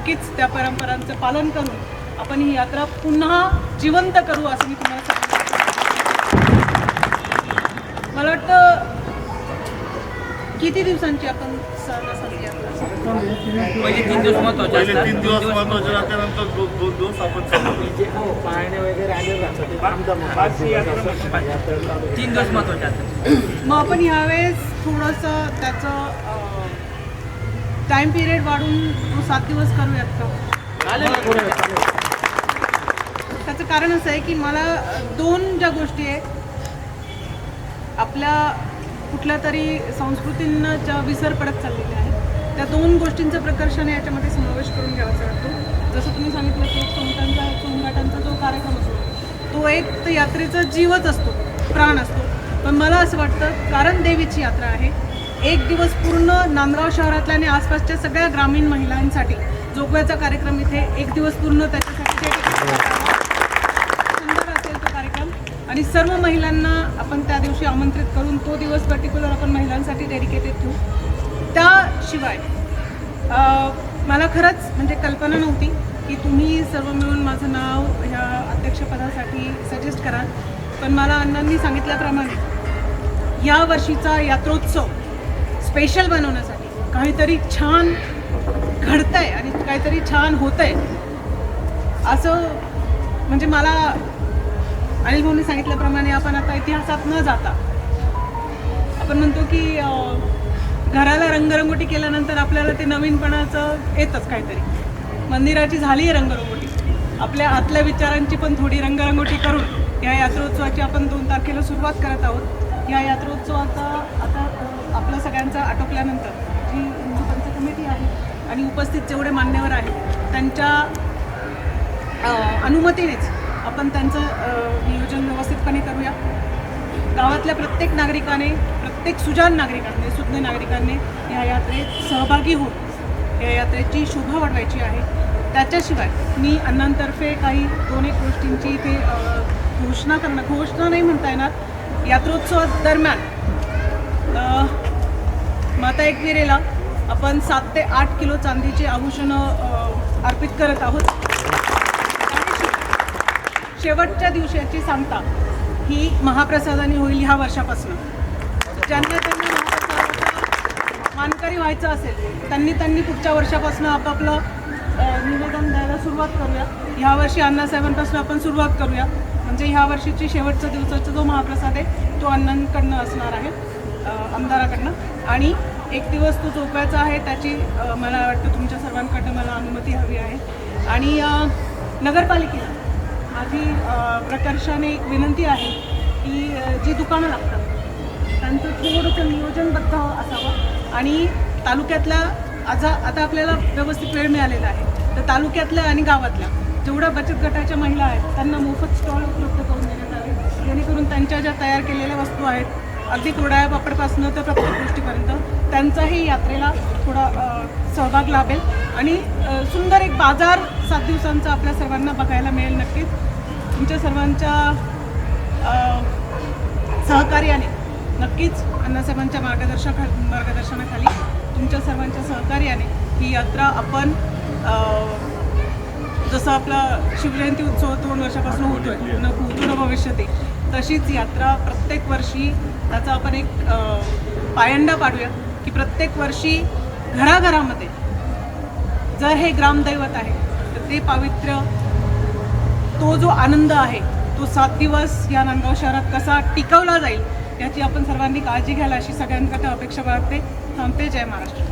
नक्कीच त्या परंपरांचं पालन करून आपण ही यात्रा पुन्हा जिवंत करू असं मी तुम्हाला सांगते. मला वाटतं किती दिवसांची आपण सहल यात्रा पहिले 3 दिवस महत्त्वाचे पहिले असतात. 3 दिवस महत्त्वाचे राहते, नंतर 2 दिवस आपण पाहणे वगैरे आले जातात 3 दिवस महत्त्वाचे असतात. मग आपण ह्यावेळेस थोडंसं त्याचं टाईम पिरियड वाढून 7 दिवस करूयात का? त्याचं कारण असं आहे की मला 2 ज्या गोष्टी आहे आपल्या कुठल्या तरी संस्कृतींना ज्या विसर पडत चाललेल्या आहेत त्या 2 गोष्टींचं प्रकर्षाने याच्यामध्ये समावेश करून घ्यावासा वाटतो. जसं तुम्ही सांगितलं की सोमघाटांचा जो कार्यक्रम असतो तो एक तर यात्रेचा जीवच असतो, प्राण असतो. पण मला असं वाटतं कारण देवीची यात्रा आहे, 1 दिवस पूर्ण नांदगाव शहरातल्या आणि आसपासच्या सगळ्या ग्रामीण महिलांसाठी जोगव्याचा कार्यक्रम इथे 1 दिवस पूर्ण त्याच्यासाठी सुंदर असेल तो कार्यक्रम आणि सर्व महिलांना आपण त्या दिवशी आमंत्रित करून तो दिवस पर्टिक्युलर आपण महिलांसाठी डेडिकेटेड ठेवू. त्याशिवाय मला खरंच म्हणजे कल्पना नव्हती की तुम्ही सर्व मिळून माझं नाव ह्या अध्यक्षपदासाठी सजेस्ट कराल. पण मला अण्णांनी सांगितल्याप्रमाणे या वर्षीचा यात्रोत्सव स्पेशल बनवण्यासाठी काहीतरी छान घडतंय आणि काहीतरी छान होतंय असं म्हणजे मला अनिल भाऊंनी सांगितल्याप्रमाणे आपण आता इतिहासात न जाता आपण म्हणतो की घराला रंगरंगोटी केल्यानंतर आपल्याला ते नवीनपणाचं येतच काहीतरी. मंदिराची झाली आहे रंगरंगोटी, आपल्या आतल्या विचारांची पण थोडी रंगरंगोटी करून या यात्रोत्सवाची आपण 2 तारखेला सुरुवात करत आहोत. या यात्रोत्सवाचा आता आपल्या सगळ्यांचा आटोपल्यानंतर जी हिंदू पंच कमिटी आहे आणि उपस्थित जेवढे मान्यवर आहेत त्यांच्या अनुमतीनेच आपण त्यांचं नियोजन व्यवस्थितपणे करूया. गावातल्या प्रत्येक नागरिकाने, प्रत्येक सुजाण नागरिकांनी, सुज्ञ नागरिकांनी या यात्रेत सहभागी होऊन या यात्रेची शोभा वाढवायची आहे. त्याच्याशिवाय मी अण्णांतर्फे काही 2-1 गोष्टींची इथे घोषणा नाही म्हणता येणार. यात्रोत्सवादरम्यान माता एकविरेला आपण 7 ते 8 किलो चांदीची आभूषणं अर्पित करत आहोत. शेवटच्या दिवसाची सांगता ही महाप्रसादाने होईल ह्या वर्षापासून. ज्यांना महाप्रसादाचा मानकरी व्हायचं असेल त्यांनी पुढच्या वर्षापासून आपापलं निवेदन द्यायला सुरुवात करूया. ह्या वर्षी अण्णासाहेबांपासून आपण सुरुवात करूया. म्हणजे ह्या वर्षीची शेवटच्या दिवसाचा जो महाप्रसाद आहे तो अण्णांकडनं असणार आहे, आमदाराकडनं. आणि 1 दिवस तो जोपायचा आहे त्याची मला वाटतं तुमच्या सर्वांकडनं मला अनुमती हवी आहे. आणि नगरपालिकेला माझी प्रकर्षाने एक विनंती आहे की जी दुकानं लागतात त्यांचं थोडंसं नियोजनबद्ध असावं. आणि तालुक्यातल्या आता आपल्याला व्यवस्थित वेळ मिळालेला आहे तर तालुक्यातल्या आणि गावातल्या जेवढ्या बचत गटाच्या महिला आहेत त्यांना मोफत स्टॉल उपलब्ध करून देण्यात आले, जेणेकरून त्यांच्या ज्या तयार केलेल्या वस्तू आहेत अगदी कुरडया पापडपासनं तर प्रत्येक गोष्टीपर्यंत त्यांचाही यात्रेला थोडा सहभाग लाभेल. आणि सुंदर एक बाजार 7 दिवसांचा आपल्या सर्वांना बघायला मिळेल. नक्कीच तुमच्या सर्वांच्या सहकार्याने, नक्कीच अण्णासाहेबांच्या मार्गदर्शनाखाली तुमच्या सर्वांच्या सहकार्याने ही यात्रा आपण जसं आपला शिवजयंती उत्सव 2 वर्षापासून होतोय न भूतो न भविष्यती, तशीच यात्रा प्रत्येक वर्षी त्याचा आपण एक पायंडा पाडूया की प्रत्येक वर्षी घराघरामध्ये जर हे ग्रामदैवत आहे तर ते पावित्र्य, तो जो आनंद आहे तो 7 दिवस या नांदगाव शहरात कसा टिकवला जाईल याची आपण सर्वांनी काळजी घ्यायला अशी सगळ्यांकडे अपेक्षा बाळगते. थांबते. जय महाराष्ट्र.